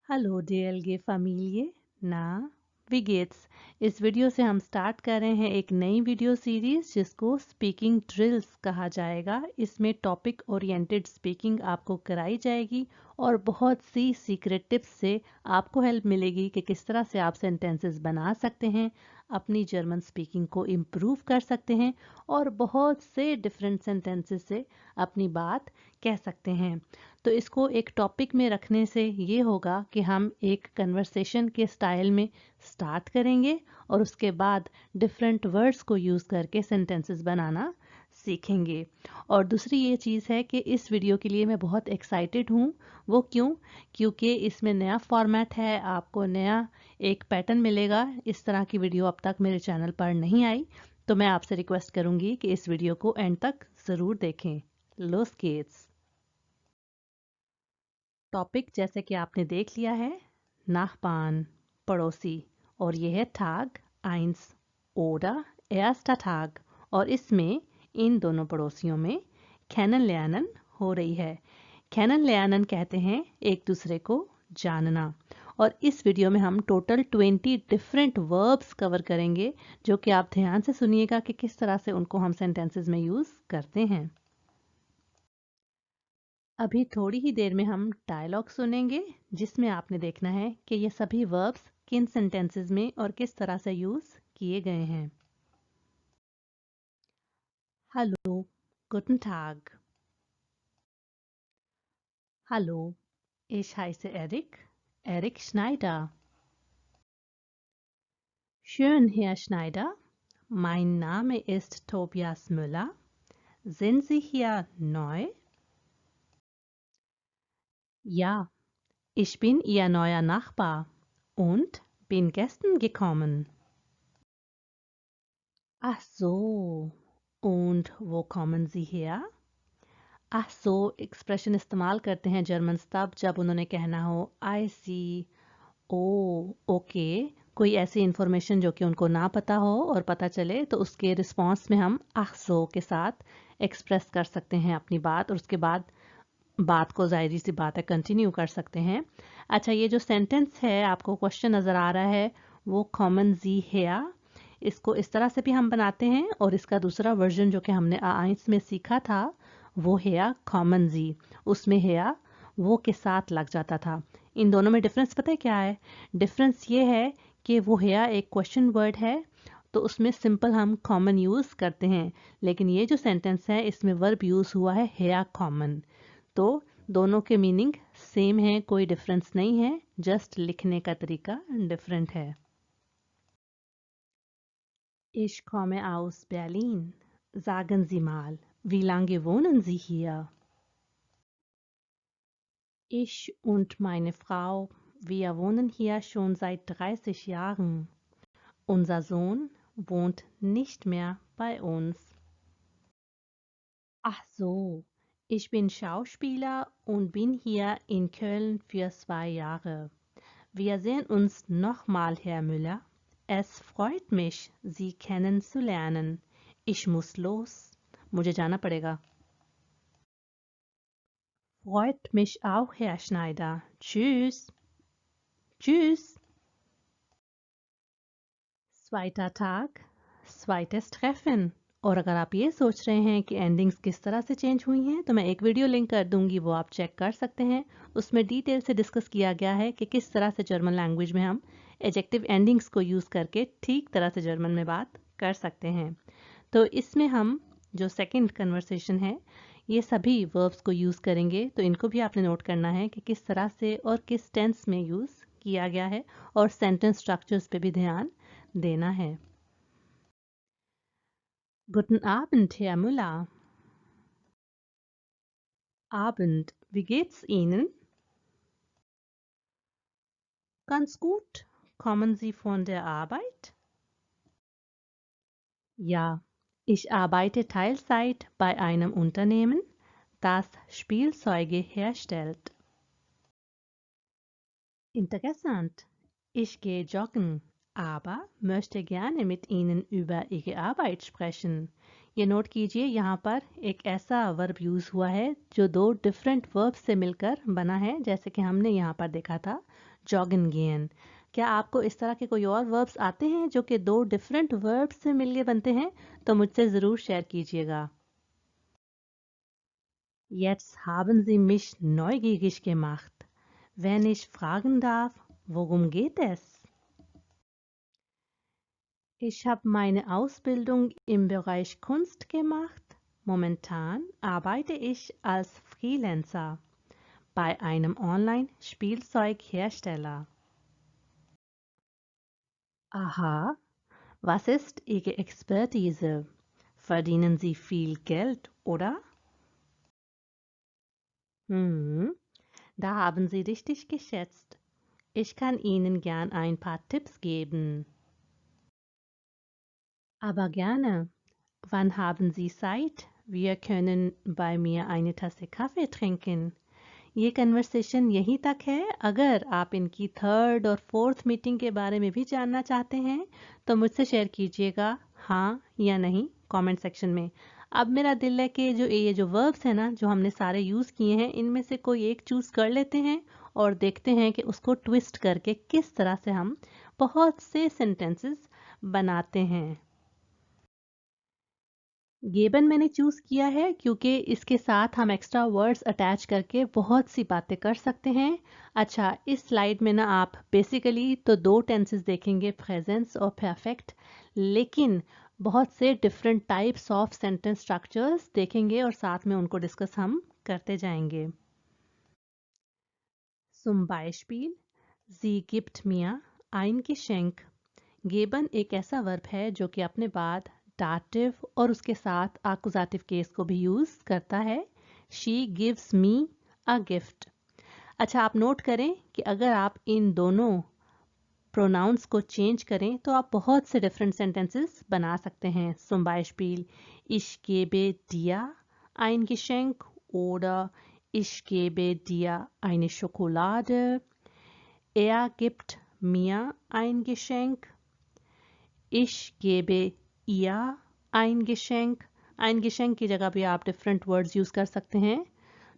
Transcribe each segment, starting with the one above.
Hallo DLG Familie, na, wie geht's? इस video से हम स्टार्ट कर रहे हैं एक नई वीडियो सीरीज जिसको स्पीकिंग ड्रिल्स कहा जाएगा। इसमें टॉपिक ओरिएंटेड स्पीकिंग आपको कराई जाएगी और बहुत सी सीक्रेट टिप्स से आपको हेल्प मिलेगी कि किस तरह से आप सेंटेंसेस बना सकते हैं, अपनी जर्मन स्पीकिंग को इम्प्रूव कर सकते हैं और बहुत से डिफरेंट सेंटेंसेस से अपनी बात कह सकते हैं। तो इसको एक टॉपिक में रखने से ये होगा कि हम एक कन्वर्सेशन के स्टाइल में स्टार्ट करेंगे और उसके बाद डिफरेंट वर्ड्स को यूज़ करके सेंटेंसेस बनाना सीखेंगे। और दूसरी ये चीज़ है कि इस वीडियो के लिए मैं बहुत एक्साइटेड हूँ। वो क्यों? क्योंकि इसमें नया फॉर्मेट है, आपको नया एक पैटर्न मिलेगा। इस तरह की वीडियो अब तक मेरे चैनल पर नहीं आई, तो मैं आपसे रिक्वेस्ट करूँगी कि इस वीडियो को एंड तक ज़रूर देखें। लोस गेट्स टॉपिक जैसे कि आपने देख लिया है, नाहपान पड़ोसी, और ये है टाग आइंस oder erster Tag, और इसमें इन दोनों पड़ोसियों में kennenlernen हो रही है। kennenlernen कहते हैं एक दूसरे को जानना, और इस वीडियो में हम टोटल 20 डिफरेंट वर्ब्स कवर करेंगे, जो कि आप ध्यान से सुनिएगा कि किस तरह से उनको हम सेंटेंसेस में यूज़ करते हैं। अभी थोड़ी ही देर में हम डायलॉग सुनेंगे जिसमें आपने देखना है कि ये सभी वर्ब्स किन सेंटेंसेस में और किस तरह से यूज किए गए हैं। Hallo, guten Tag. Hallo, ich heiße Erik, Erik Schneider. Schön, Herr Schneider. Mein Name ist Tobias Müller. Sind Sie hier neu? Ja, ich bin Ihr neuer Nachbar und bin gestern gekommen. Ach so. Und wo kommen Sie her? आह सो expression इस्तेमाल करते हैं Germans तब जब उन्होंने कहना हो आई सी, ओ, okay, कोई ऐसी इंफॉर्मेशन जो कि उनको ना पता हो और पता चले तो उसके रिस्पॉन्स में हम आह सो के साथ एक्सप्रेस कर सकते हैं अपनी बात, और उसके बाद बात को जाहिर सी बात है कंटिन्यू कर सकते हैं। अच्छा, ये जो सेंटेंस है आपको क्वेश्चन नज़र आ रहा है, वो कॉमन जी हेया, इसको इस तरह से भी हम बनाते हैं, और इसका दूसरा वर्जन जो कि हमने आइंस में सीखा था वो हेया कॉमन जी, उसमें हेया वो के साथ लग जाता था। इन दोनों में डिफरेंस पता है क्या है? डिफरेंस ये है कि वो हेया एक क्वेश्चन वर्ड है तो उसमें सिंपल हम कॉमन यूज़ करते हैं, लेकिन ये जो सेंटेंस है इसमें वर्ब यूज़ हुआ है हेया कॉमन। तो दोनों के मीनिंग सेम है, कोई डिफरेंस नहीं है, जस्ट लिखने का तरीका डिफरेंट है। Ich komme aus Berlin. Sagen Sie mal, wie lange wohnen Sie hier? Ich und meine Frau, wir wohnen hier schon seit 30 Jahren. Unser Sohn wohnt nicht mehr bei uns. Ach so, ich bin Schauspieler und bin hier in Köln für 2 Jahre. Wir sehen uns nochmal, Herr Müller. Es freut mich, Sie kennenzulernen. Ich muss los. मुझे जाना पड़ेगा. Freut mich auch, Herr Schneider. Tschüss. Tschüss. Zweiter Tag, zweites Treffen. और अगर आप ये सोच रहे हैं कि एंडिंग्स किस तरह से चेंज हुई हैं तो मैं एक वीडियो लिंक कर दूंगी, वो आप चेक कर सकते हैं। उसमें डिटेल से डिस्कस किया गया है कि किस तरह से जर्मन लैंग्वेज में हम एडजेक्टिव एंडिंग्स को यूज़ करके ठीक तरह से जर्मन में बात कर सकते हैं। तो इसमें हम जो सेकंड कन्वर्सेशन है ये सभी वर्ब्स को यूज़ करेंगे, तो इनको भी आपने नोट करना है कि किस तरह से और किस टेंस में यूज़ किया गया है, और सेंटेंस स्ट्रक्चर्स पे भी ध्यान देना है। Guten Abend, Herr Müller. Abend, wie geht's Ihnen? Ganz gut. Kommen Sie von der Arbeit? Ja, ich arbeite Teilzeit bei einem Unternehmen, das Spielzeuge herstellt. Interessant. Ich gehe joggen, aber möchte gerne mit Ihnen über Ihre Arbeit sprechen. ये note कीजिए, यहाँ पर एक ऐसा verb use हुआ है जो दो डिफरेंट वर्ब से मिलकर बना है, जैसे कि हमने यहाँ पर देखा था joggen gehen। क्या आपको इस तरह के कोई और वर्ब्स आते हैं जो कि दो डिफरेंट वर्ब्स से मिलके बनते हैं? तो मुझसे ज़रूर शेयर कीजिएगा। Jetzt haben Sie mich neugierig gemacht. Wenn ich fragen darf, worum geht es? Ich habe meine Ausbildung im Bereich Kunst gemacht. Momentan arbeite ich als Freelancer bei einem Online-Spielzeughersteller. Aha, was ist Ihre Expertise? Verdienen Sie viel Geld, oder? Hm, da haben Sie richtig geschätzt. Ich kann Ihnen gern ein paar Tipps geben. Aber gerne. Wann haben Sie Zeit? Wir können bei mir eine Tasse Kaffee trinken. ये conversation यहीं तक है। अगर आप इनकी third और fourth meeting के बारे में भी जानना चाहते हैं तो मुझसे शेयर कीजिएगा, हाँ या नहीं, कमेंट सेक्शन में। अब मेरा दिल है कि जो ये जो वर्ब्स हैं ना, जो हमने सारे यूज़ किए हैं, इनमें से कोई एक चूज़ कर लेते हैं और देखते हैं कि उसको ट्विस्ट करके किस तरह से हम बहुत से सेंटेंसेस बनाते हैं। गेबन मैंने चूज़ किया है क्योंकि इसके साथ हम एक्स्ट्रा वर्ड्स अटैच करके बहुत सी बातें कर सकते हैं। अच्छा, इस स्लाइड में ना आप बेसिकली तो दो टेंसेस देखेंगे, प्रेजेंस और परफेक्ट, लेकिन बहुत से different types of sentence structures देखेंगे और साथ में उनको डिस्कस हम करते जाएंगे। Zum Beispiel, Sie gibt mir ein Geschenk। गेबन एक ऐसा वर्ब है जो कि अपने बाद डाटिव और उसके साथ आकुजाटिव केस को भी यूज करता है। She gives me a gift. अच्छा, आप नोट करें कि अगर आप इन दोनों प्रोनाउंस को चेंज करें तो आप बहुत से डिफरेंट सेंटेंसेस बना सकते हैं। Zum Beispiel, ich gebe dir ein Geschenk oder ich gebe dir eine Schokolade। Er gibt mir ein Geschenk। Ich gebe ihr ein Geschenk। Ein Geschenk की जगह भी आप डिफरेंट वर्ड्स यूज कर सकते हैं।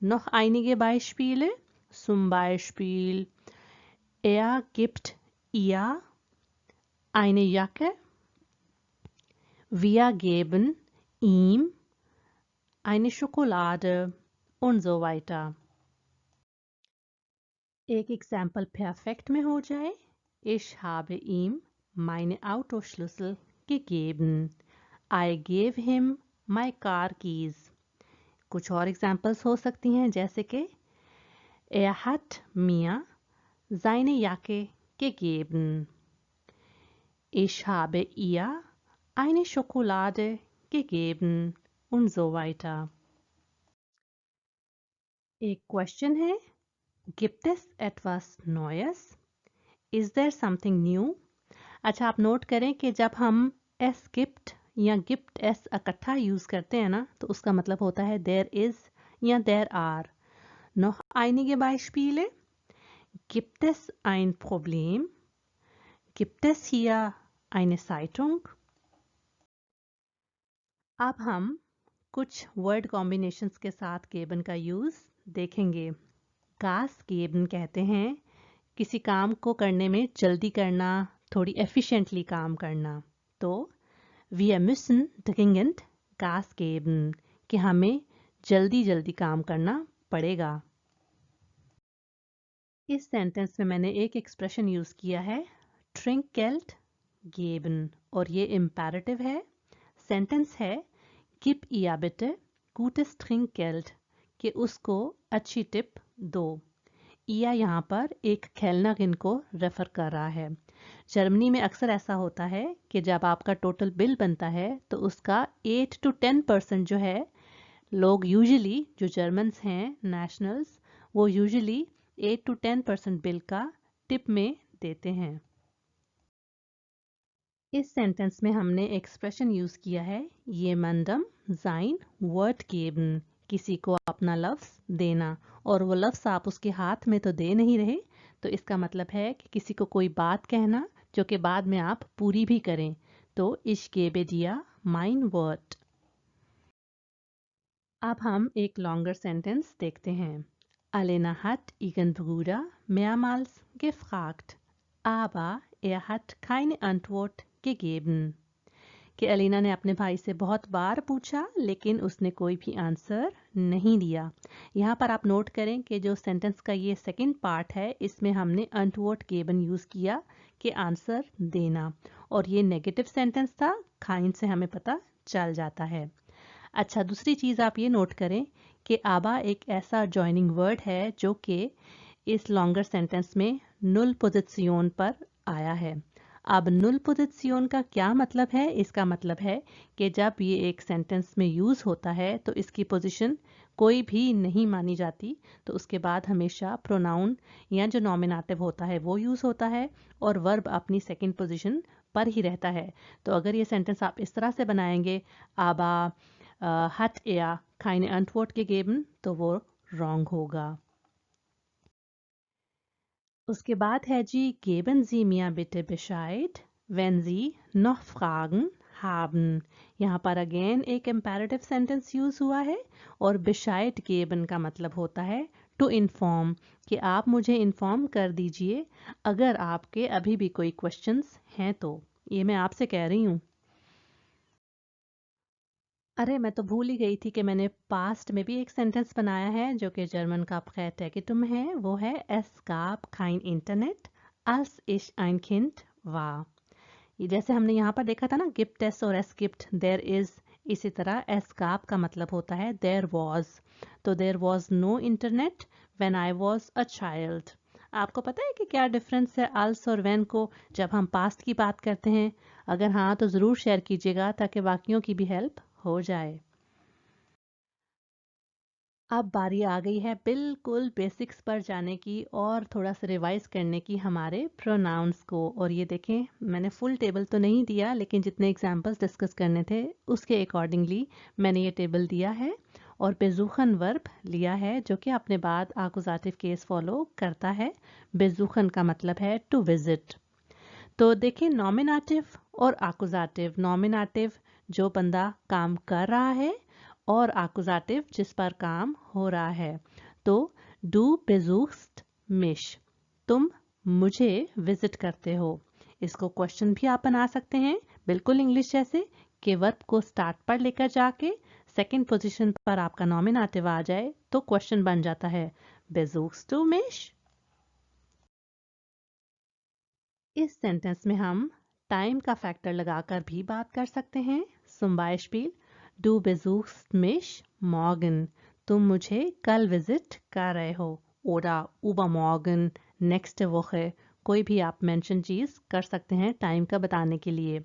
Noch einige Beispiele, zum Beispiel er gibt ihr eine Jacke, wir geben ihm eine Schokolade und so weiter। एक example perfect में हो जाए, Ich habe ihm meine Autoschlüssel gegeben। I gave him my car keys। कुछ और examples हो सकती हैं जैसे कि Er hat mir seine Jacke gegeben। Ich habe ihr eine Schokolade gegeben und so weiter। एक क्वेश्चन है, Gibt es etwas Neues? Is there something new? अच्छा, आप नोट करें कि जब हम एस गिफ्ट या गिफ्ट एस इकट्ठा यूज करते हैं ना, तो उसका मतलब होता है देयर इज या there are. Noch einige Beispiele? Gibt es ein Problem? Gibt es hier eine Zeitung? अब हम कुछ वर्ड कॉम्बिनेशंस के साथ गेबन का यूज देखेंगे। गास गेबन कहते हैं किसी काम को करने में जल्दी करना, थोड़ी एफिशिएंटली काम करना। तो wir müssen dringend Gas geben कि हमें जल्दी जल्दी काम करना पड़ेगा। इस सेंटेंस में मैंने एक एक्सप्रेशन यूज किया है, Trinkgeld geben, और ये इम्पेरेटिव है। सेंटेंस है Gib ihr bitte gutes Trinkgeld, कि उसको अच्छी टिप दो। या यहाँ पर एक खेलनागिन को रेफर कर रहा है। जर्मनी में अक्सर ऐसा होता है कि जब आपका टोटल बिल बनता है तो उसका 8 to 10% जो है, लोग यूजुअली जो जर्मन्स हैं नेशनल्स, वो यूजुअली 8 to 10% बिल का टिप में देते हैं। इस सेंटेंस में हमने एक्सप्रेशन यूज किया है ये मंदम जाइन वर्ड गेबन, किसी को अपना लफ्ज देना, और वो लफ्ज आप उसके हाथ में तो दे नहीं रहे, तो इसका मतलब है कि किसी को कोई बात कहना जो कि बाद में आप पूरी भी करें। तो ich gebe dir mein Wort। अब हम एक लॉन्गर सेंटेंस देखते हैं। Alena hat ihren Bruder mehrmals gefragt, aber er hat keine Antwort gegeben. कि अलीना ने अपने भाई से बहुत बार पूछा लेकिन उसने कोई भी आंसर नहीं दिया। यहाँ पर आप नोट करें कि जो सेंटेंस का ये सेकंड पार्ट है इसमें हमने अंटवर्ड गेबन यूज़ किया कि आंसर देना, और ये नेगेटिव सेंटेंस था, खाइन से हमें पता चल जाता है। अच्छा, दूसरी चीज़ आप ये नोट करें कि आबा एक ऐसा जॉइनिंग वर्ड है जो कि इस लॉन्गर सेंटेंस में नुल पोजिशन पर आया है। अब नुल पोजिशन का क्या मतलब है? इसका मतलब है कि जब ये एक सेंटेंस में यूज़ होता है तो इसकी पोजीशन कोई भी नहीं मानी जाती, तो उसके बाद हमेशा प्रोनाउन या जो नॉमिनेटिव होता है वो यूज़ होता है और वर्ब अपनी सेकंड पोजीशन पर ही रहता है। तो अगर ये सेंटेंस आप इस तरह से बनाएंगे, आबा hat er keine Antwort gegeben, तो वो रॉन्ग होगा। उसके बाद है जी geben Sie mir bitte Bescheid, wenn Sie noch Fragen haben। यहाँ पर अगेन एक इम्पेरेटिव सेंटेंस यूज हुआ है और Bescheid geben का मतलब होता है टू इन्फॉर्म, कि आप मुझे इन्फॉर्म कर दीजिए अगर आपके अभी भी कोई क्वेश्चंस हैं तो। ये मैं आपसे कह रही हूँ। अरे मैं तो भूल ही गई थी कि मैंने पास्ट में भी एक सेंटेंस बनाया है जो कि जर्मन का तुम है, वो है es gab kein Internet als ich ein Kind war। ये जैसे हमने यहाँ पर देखा था ना, gibt es और es gibt there is, इसी तरह es gab का मतलब होता है there was। तो there was no internet when I was a child। आपको पता है कि क्या डिफरेंस है als और when को जब हम पास्ट की बात करते हैं? अगर हाँ तो ज़रूर शेयर कीजिएगा ताकि बाकियों की भी हेल्प हो जाए। अब बारी आ गई है बिल्कुल बेसिक्स पर जाने की और थोड़ा सा रिवाइज करने की हमारे प्रोनाउंस को। और ये देखें, मैंने फुल टेबल तो नहीं दिया लेकिन जितने एग्जाम्पल्स डिस्कस करने थे उसके अकॉर्डिंगली मैंने ये टेबल दिया है और बेजुखन वर्ब लिया है जो कि अपने बाद आकुजाटिव केस फॉलो करता है। बेजुखन का मतलब है टू विजिट। तो देखिए, नॉमिनेटिव और आकुजाटिव। नॉमिनेटिव जो बंदा काम कर रहा है और आकुजाटिव जिस पर काम हो रहा है। तो डू बेजूस्ट मिश, तुम मुझे विजिट करते हो। इसको क्वेश्चन भी आप बना सकते हैं बिल्कुल इंग्लिश जैसे, कि वर्ब को स्टार्ट पर लेकर जाके सेकंड पोजीशन पर आपका नॉमिनेटिव आ जाए तो क्वेश्चन बन जाता है बेजूस्ट टू मिश। इस सेंटेंस में हम टाइम का फैक्टर लगाकर भी बात कर सकते हैं। zum Beispiel, du besuchst mich morgen, तुम मुझे कल विजिट कर रहे हो। oder übermorgen, nächste Woche, कोई भी आप मेंशन चीज कर सकते हैं टाइम का बताने के लिए।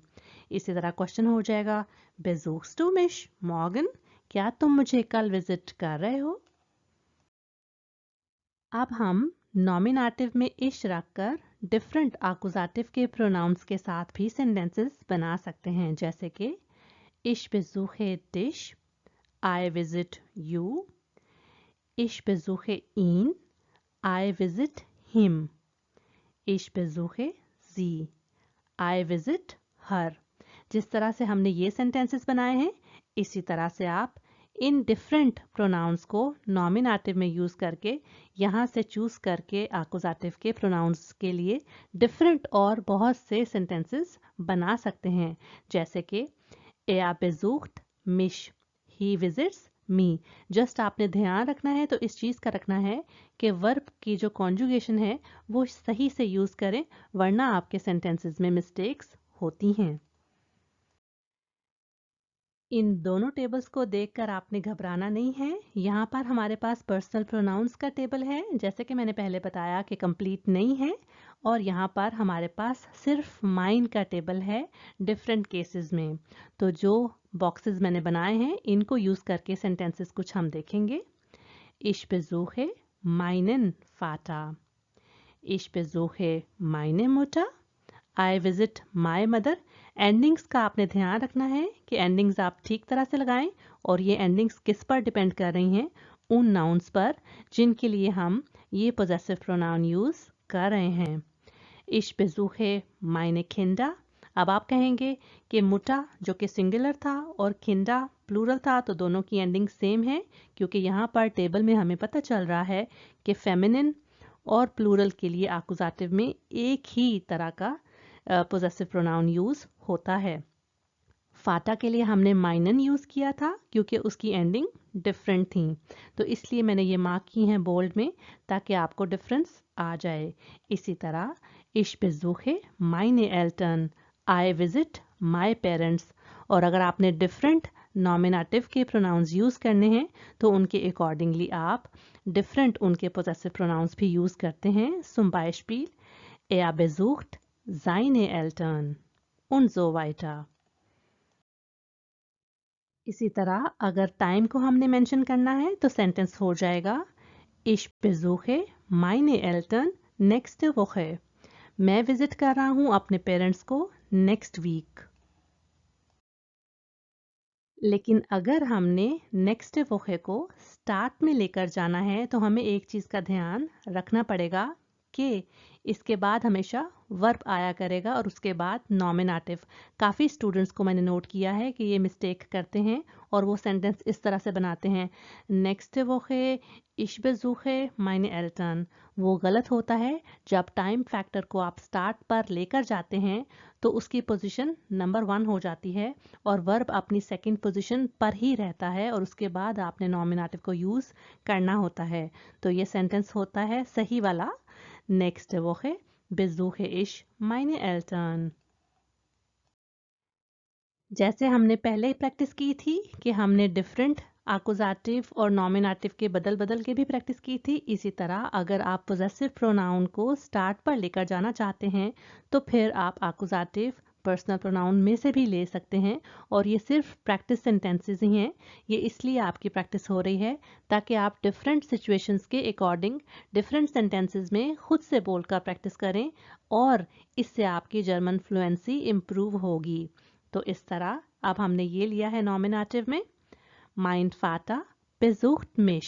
इसी तरह क्वेश्चन हो जाएगा besuchst du mich morgen, क्या तुम मुझे कल विजिट कर रहे हो? अब हम नॉमिनेटिव में इश रखकर डिफरेंट आकुजाटिव के प्रोनाउंस के साथ भी सेंटेंसेस बना सकते हैं, जैसे कि ich besuche dich, I visit you, ich besuche ihn, I visit him, ich besuche sie, I visit her। जिस तरह से हमने ये सेंटेंसेस बनाए हैं इसी तरह से आप इन डिफरेंट प्रोनाउंस को नॉमिनेटिव में यूज करके यहाँ से चूज करके आकुजाटिव के प्रोनाउंस के लिए डिफरेंट और बहुत से सेंटेंसेस बना सकते हैं, जैसे कि er besucht mich, he visits me। Just आपने ध्यान रखना है तो इस चीज का रखना है कि वर्ब की जो कॉन्जुगेशन है वो सही से यूज करें, वरना आपके सेंटेंसेस में मिस्टेक्स होती हैं। इन दोनों टेबल्स को देखकर आपने घबराना नहीं है। यहाँ पर हमारे पास पर्सनल प्रोनाउंस का टेबल है, जैसे कि मैंने पहले बताया कि कंप्लीट नहीं है, और यहाँ पर हमारे पास सिर्फ माइन का टेबल है डिफरेंट केसेस में। तो जो बॉक्सेस मैंने बनाए हैं इनको यूज़ करके सेंटेंसेस कुछ हम देखेंगे। Ich besuche meinen Vater, Ich besuche meine Mutter, I visit my mother. Endings का आपने ध्यान रखना है कि एंडिंग्स आप ठीक तरह से लगाएं, और ये एंडिंग्स किस पर डिपेंड कर रही हैं? उन नाउन्स पर जिनके लिए हम ये पोजेसिव प्रोनाउन यूज कर रहे हैं। Ich besuche meine Kinder। अब आप कहेंगे कि मुटा जो कि सिंगुलर था और किंडा प्लूरल था तो दोनों की एंडिंग सेम है, क्योंकि यहाँ पर टेबल में हमें पता चल रहा है कि फेमिनिन और प्लूरल के लिए आकुजाटिव में एक ही तरह का पोजेसिव प्रोनाउन यूज होता है। फाटा के लिए हमने माइनन यूज किया था क्योंकि उसकी एंडिंग डिफरेंट थी, तो इसलिए मैंने ये मार्क की हैं बोल्ड में ताकि आपको डिफरेंस आ जाए। इसी तरह इश बेजुखे माइने एल्टन, आई विजिट माई पेरेंट्स, और अगर आपने डिफरेंट नॉमिनेटिव के प्रोनाउंस यूज करने हैं तो उनके अकॉर्डिंगली आप डिफरेंट उनके पोजेसिव प्रोनाउंस भी यूज करते हैं। zum Beispiel er besucht seine Eltern und so weiter। इसी तरह अगर टाइम को हमने मेंशन करना है तो सेंटेंस हो जाएगा Ich besuche meine Eltern nächste Woche। मैं विजिट कर रहा हूं अपने पेरेंट्स को नेक्स्ट वीक। लेकिन अगर हमने नेक्स्ट वोखे को स्टार्ट में लेकर जाना है तो हमें एक चीज़ का ध्यान रखना पड़ेगा कि इसके बाद हमेशा वर्ब आया करेगा और उसके बाद नॉमिनेटिव। काफ़ी स्टूडेंट्स को मैंने नोट किया है कि ये मिस्टेक करते हैं और वो सेंटेंस इस तरह से बनाते हैं, नेक्स्ट वोखे इश बेजुखे माइने एल्टन। वो गलत होता है। जब टाइम फैक्टर को आप स्टार्ट पर लेकर जाते हैं तो उसकी पोजीशन नंबर 1 हो जाती है और वर्ब अपनी सेकंड पोजीशन पर ही रहता है और उसके बाद आपने नॉमिनेटिव को यूज़ करना होता है। तो ये सेंटेंस होता है सही वाला, Nächste Woche besuche ich meine Eltern। जैसे हमने पहले प्रैक्टिस की थी कि हमने डिफरेंट आकुजाटिव और नॉमिनेटिव के बदल बदल के भी प्रैक्टिस की थी, इसी तरह अगर आप पोजेसिव प्रोनाउन को स्टार्ट पर लेकर जाना चाहते हैं तो फिर आप आकुजाटिव पर्सनल प्रोनाउन में से भी ले सकते हैं। और ये सिर्फ प्रैक्टिस सेंटेंसेस ही हैं। ये इसलिए आपकी प्रैक्टिस हो रही है ताकि आप डिफरेंट सिचुएशंस के अकॉर्डिंग डिफरेंट सेंटेंसेस में खुद से बोलकर प्रैक्टिस करें और इससे आपकी जर्मन फ्लुएंसी इम्प्रूव होगी। तो इस तरह अब हमने ये लिया है नॉमिनेटिव में, Mein Vater besucht mich,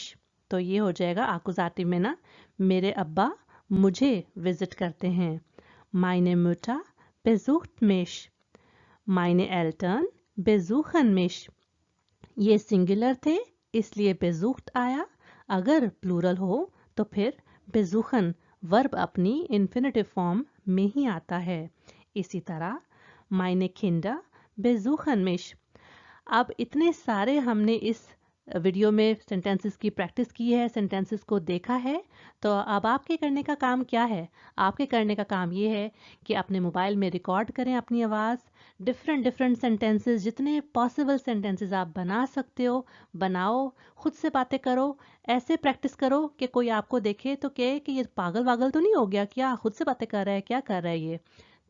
तो ये हो जाएगा आकुजाटिव में ना, मेरे अब्बा मुझे विजिट करते हैं। Meine Mutter besucht mich, meine Eltern besuchen mich। ये सिंगुलर थे इसलिए besucht आया, अगर प्लूरल हो तो फिर besuchen वर्ब अपनी इन्फिनेटिव फॉर्म में ही आता है। इसी तरह meine Kinder besuchen mich। अब इतने सारे हमने इस वीडियो में सेंटेंसेस की प्रैक्टिस की है, सेंटेंसेस को देखा है, तो अब आपके करने का काम क्या है? आपके करने का काम ये है कि अपने मोबाइल में रिकॉर्ड करें अपनी आवाज़, डिफरेंट डिफरेंट सेंटेंसेस, जितने पॉसिबल सेंटेंसेस आप बना सकते हो बनाओ, खुद से बातें करो, ऐसे प्रैक्टिस करो कि कोई आपको देखे तो कहे कि ये पागल वागल तो नहीं हो गया क्या, खुद से बातें कर रहा है, क्या कर रहा है ये।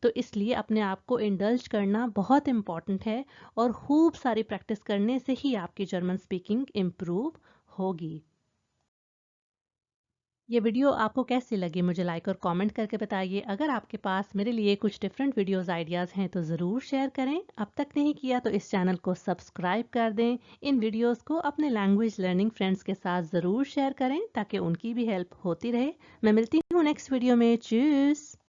तो इसलिए अपने आप को इंडल्ज करना बहुत इम्पॉर्टेंट है और खूब सारी प्रैक्टिस करने से ही आपकी जर्मन स्पीकिंग इम्प्रूव होगी। ये वीडियो आपको कैसी लगी मुझे लाइक और कमेंट करके बताइए। अगर आपके पास मेरे लिए कुछ डिफरेंट वीडियोस आइडियाज़ हैं तो ज़रूर शेयर करें। अब तक नहीं किया तो इस चैनल को सब्सक्राइब कर दें। इन वीडियोस को अपने लैंग्वेज लर्निंग फ्रेंड्स के साथ ज़रूर शेयर करें ताकि उनकी भी हेल्प होती रहे। मैं मिलती हूँ नेक्स्ट वीडियो में। चूस।